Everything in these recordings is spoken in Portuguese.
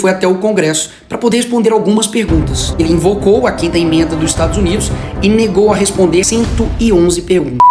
foi até o Congresso para poder responder algumas perguntas. Ele invocou a 5ª emenda dos Estados Unidos e negou a responder 111 perguntas.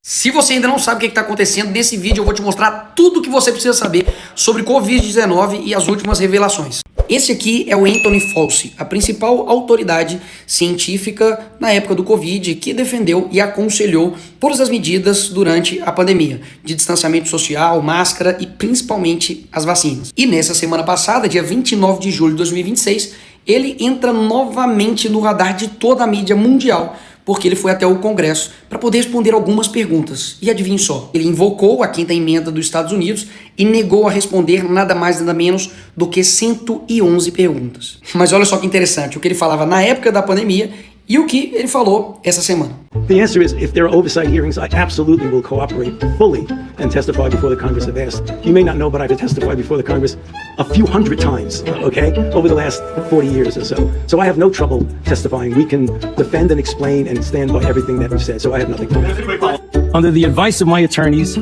Se você ainda não sabe o que está acontecendo, nesse vídeo eu vou te mostrar tudo o que você precisa saber sobre Covid-19 e as últimas revelações. Esse aqui é o Anthony Fauci, a principal autoridade científica na época do Covid, que defendeu e aconselhou todas as medidas durante a pandemia, de distanciamento social, máscara e principalmente as vacinas. E nessa semana passada, dia 29 de julho de 2026, ele entra novamente no radar de toda a mídia mundial, porque ele foi até o Congresso para poder responder algumas perguntas. E adivinhe só, ele invocou a 5ª emenda dos Estados Unidos e negou a responder nada mais nada menos do que 111 perguntas. Mas olha só que interessante, o que ele falava na época da pandemia e o que ele falou essa semana. The answer is, if there are oversight hearings, I absolutely will cooperate fully and testify before the Congress if asked. You may not know, but I've testified before the Congress a few hundred times, okay, over the last 40 years or so. So I have no trouble testifying. We can defend and explain and stand by everything that we've said, so I have nothing to do. Under the advice of my attorneys,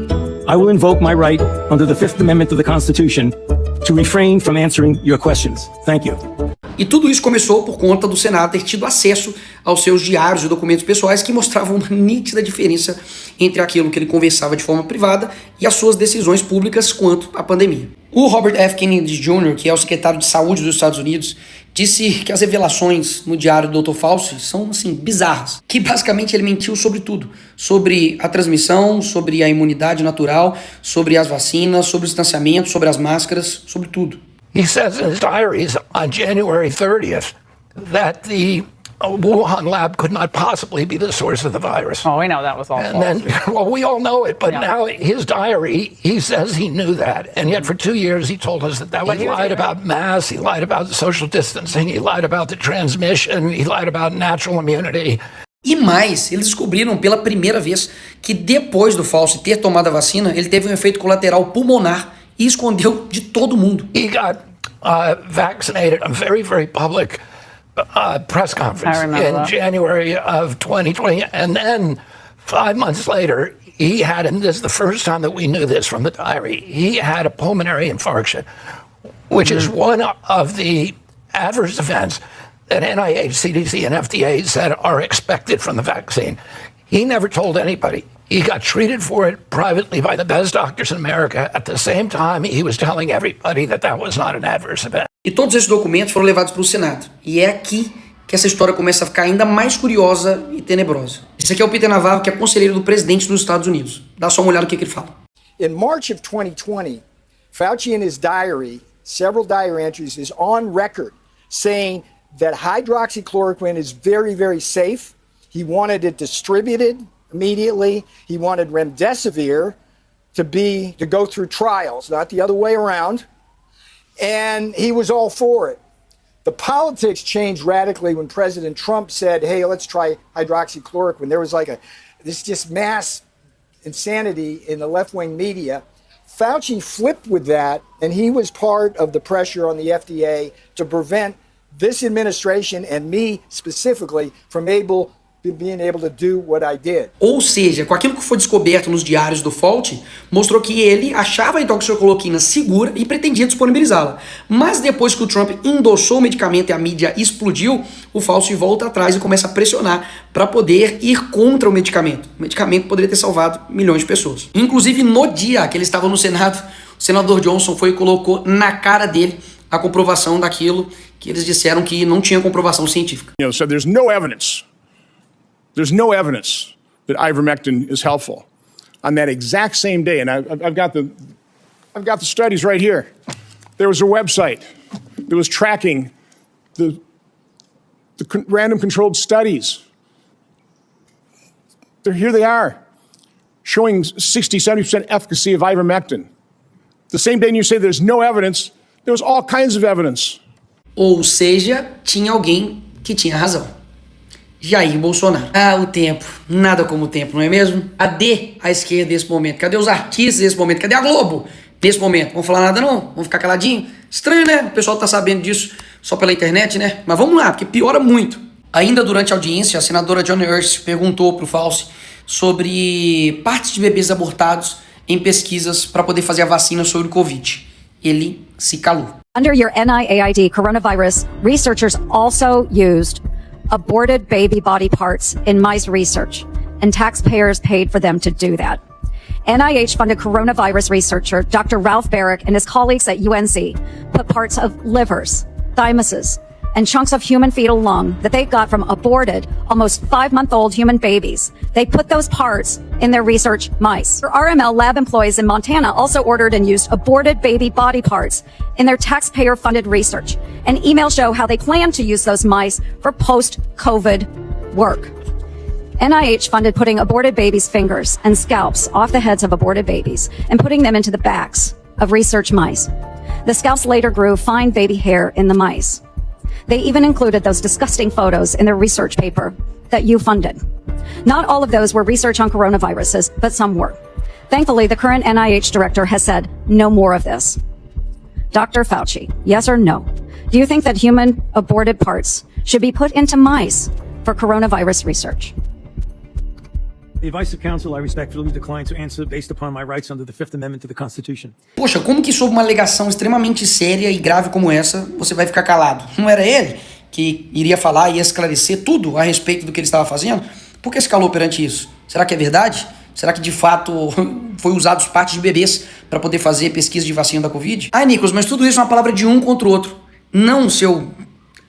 I will invoke my right under the 5th Amendment of the Constitution to refrain from answering your questions. Thank you. E tudo isso começou por conta do Senado ter tido acesso aos seus diários e documentos pessoais que mostravam uma nítida diferença entre aquilo que ele conversava de forma privada e as suas decisões públicas quanto à pandemia. O Robert F. Kennedy Jr., que é o secretário de Saúde dos Estados Unidos, disse que as revelações no diário do Dr. Fauci são, assim, bizarras. Que basicamente ele mentiu sobre tudo. Sobre a transmissão, sobre a imunidade natural, sobre as vacinas, sobre o distanciamento, sobre as máscaras, sobre tudo. He says in his diaries on January 30th that the Wuhan lab could not possibly be the source of the virus. Oh, we know that was all false. And then, well, we all know it, but now his diary, he says he knew that. And yet for 2 years he told us that he lied about masks, he lied about social distancing, he lied about the transmission, he lied about natural immunity. E mais, eles descobriram pela primeira vez que depois do Fauci ter tomado a vacina, ele teve um efeito colateral pulmonar e escondeu de todo mundo. He got vaccinated, a very, very public press conference in January of 2020. And then 5 months later, he had, and this is the first time that we knew this from the diary, he had a pulmonary infarction, which is one of the adverse events that NIH, CDC, and FDA said are expected from the vaccine. He never told anybody. He got treated for it privately by the best doctors in America. At the same time, he was telling everybody that that was not an adverse event. E todos esses documentos foram levados para o Senado. E é aqui que essa história começa a ficar ainda mais curiosa e tenebrosa. Esse aqui é o Peter Navarro, que é conselheiro do presidente dos Estados Unidos. Dá só uma olhada no que ele fala. In March of 2020, Fauci in his diary, several diary entries, is on record saying that hydroxychloroquine is very, very safe. He wanted it distributed immediately. He wanted remdesivir to go through trials, not the other way around. And he was all for it. The politics changed radically when President Trump said, hey, let's try hydroxychloroquine. There was this just mass insanity in the left-wing media. Fauci flipped with that, and he was part of the pressure on the FDA to prevent this administration and me specifically from being able to do what I did. Ou seja, com aquilo que foi descoberto nos diários do Fauci, mostrou que ele achava a hidroxicloroquina segura e pretendia disponibilizá-la. Mas depois que o Trump endossou o medicamento e a mídia explodiu, o Fauci volta atrás e começa a pressionar para poder ir contra o medicamento. O medicamento poderia ter salvado milhões de pessoas. Inclusive, no dia que ele estava no Senado, o senador Johnson foi e colocou na cara dele a comprovação daquilo que eles disseram que não tinha comprovação científica. So there's no evidence. There's no evidence that ivermectin is helpful. On that exact same day, and I've got the studies right here. There was a website that was tracking the random controlled studies. Here they are, showing 60, 70% efficacy of ivermectin. The same day you say there's no evidence, there was all kinds of evidence. Ou seja, tinha alguém que tinha razão. Jair Bolsonaro. Ah, o tempo. Nada como o tempo, não é mesmo? Cadê a esquerda nesse momento? Cadê os artistas nesse momento? Cadê a Globo nesse momento? Vamos falar nada não? Vamos ficar caladinho? Estranho, né? O pessoal tá sabendo disso só pela internet, né? Mas vamos lá, porque piora muito. Ainda durante a audiência, a senadora Joni Ernst perguntou pro Fauci sobre partes de bebês abortados em pesquisas para poder fazer a vacina sobre o Covid. Ele se calou. Under your NIAID coronavirus, researchers also used aborted baby body parts in mice research, and taxpayers paid for them to do that. NIH-funded coronavirus researcher Dr. Ralph Baric and his colleagues at UNC put parts of livers, thymuses, and chunks of human fetal lung that they got from aborted, almost 5-month-old human babies. They put those parts in their research mice. RML lab employees in Montana also ordered and used aborted baby body parts in their taxpayer-funded research. And emails show how they plan to use those mice for post-COVID work. NIH funded putting aborted babies' fingers and scalps off the heads of aborted babies and putting them into the backs of research mice. The scalps later grew fine baby hair in the mice. They even included those disgusting photos in their research paper that you funded. Not all of those were research on coronaviruses, but some were. Thankfully, the current NIH director has said no more of this. Dr. Fauci, yes or no? Do you think that human aborted parts should be put into mice for coronavirus research? The advice of counsel, I respectfully decline to answer based upon my rights under the Fifth Amendment to the Constitution. Poxa, como que sob uma alegação extremamente séria e grave como essa, você vai ficar calado? Não era ele que iria falar e esclarecer tudo a respeito do que ele estava fazendo? Por que se calou perante isso? Será que é verdade? Será que de fato foi usado partes de bebês para poder fazer pesquisa de vacina da Covid? Ah, Nicolas, mas tudo isso é uma palavra de um contra o outro. Não, seu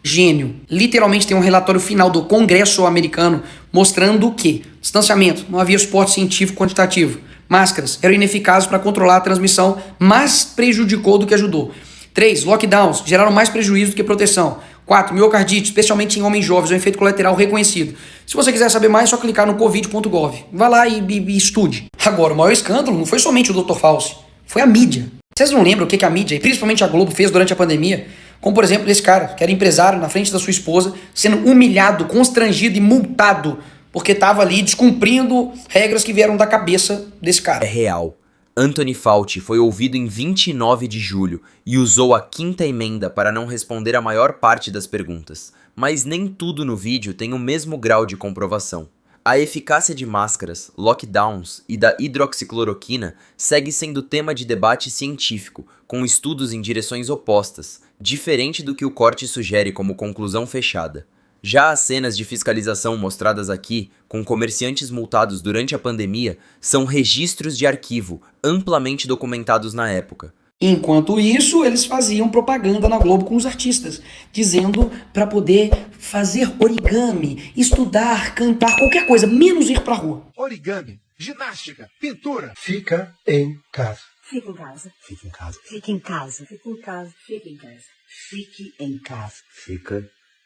gênio. Literalmente tem um relatório final do Congresso americano mostrando que distanciamento, não havia suporte científico quantitativo. Máscaras eram ineficazes para controlar a transmissão, mas prejudicou do que ajudou. 3. Lockdowns geraram mais prejuízo do que proteção. 4. Miocardite, especialmente em homens jovens, é um efeito colateral reconhecido. Se você quiser saber mais, é só clicar no covid.gov. Vai lá e estude. Agora, o maior escândalo não foi somente o Dr. Fauci, foi a mídia. Vocês não lembram o que a mídia, e principalmente a Globo, fez durante a pandemia? Como, por exemplo, esse cara, que era empresário na frente da sua esposa, sendo humilhado, constrangido e multado, porque estava ali descumprindo regras que vieram da cabeça desse cara. É real. Anthony Fauci foi ouvido em 29 de julho e usou a 5ª emenda para não responder a maior parte das perguntas. Mas nem tudo no vídeo tem o mesmo grau de comprovação. A eficácia de máscaras, lockdowns e da hidroxicloroquina segue sendo tema de debate científico, com estudos em direções opostas, diferente do que o corte sugere como conclusão fechada. Já as cenas de fiscalização mostradas aqui, com comerciantes multados durante a pandemia, são registros de arquivo amplamente documentados na época. Enquanto isso, eles faziam propaganda na Globo com os artistas, dizendo para poder fazer origami, estudar, cantar, qualquer coisa, menos ir pra rua. Origami, ginástica, pintura. Fica em casa. Fica em casa. Fica em casa. Fica em casa. Fica em casa. Fica em casa. Fique em casa. Fica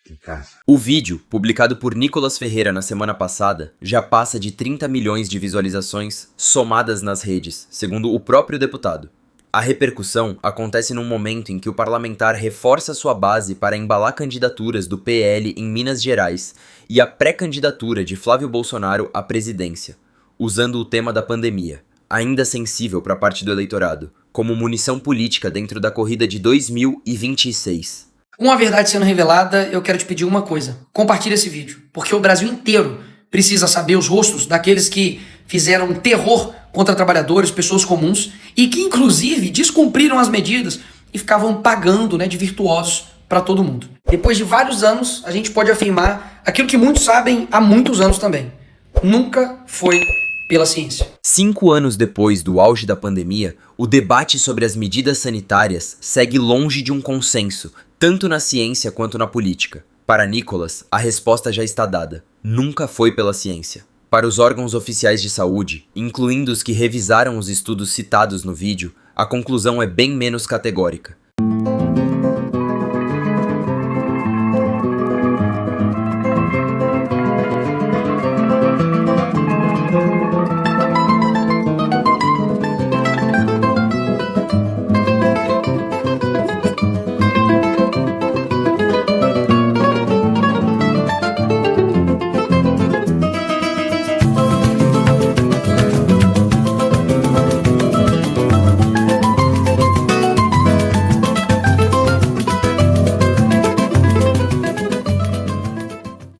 em casa. O vídeo, publicado por Nicolas Ferreira na semana passada, já passa de 30 milhões de visualizações somadas nas redes, segundo o próprio deputado. A repercussão acontece num momento em que o parlamentar reforça sua base para embalar candidaturas do PL em Minas Gerais e a pré-candidatura de Flávio Bolsonaro à presidência, usando o tema da pandemia, ainda sensível para parte do eleitorado, como munição política dentro da corrida de 2026. Com a verdade sendo revelada, eu quero te pedir uma coisa. Compartilhe esse vídeo, porque o Brasil inteiro precisa saber os rostos daqueles que fizeram terror contra trabalhadores, pessoas comuns, e que inclusive descumpriram as medidas e ficavam pagando, de virtuosos para todo mundo. Depois de vários anos, a gente pode afirmar aquilo que muitos sabem há muitos anos também. Nunca foi pela ciência. 5 anos depois do auge da pandemia, o debate sobre as medidas sanitárias segue longe de um consenso, tanto na ciência quanto na política. Para Nicolas, a resposta já está dada. Nunca foi pela ciência. Para os órgãos oficiais de saúde, incluindo os que revisaram os estudos citados no vídeo, a conclusão é bem menos categórica.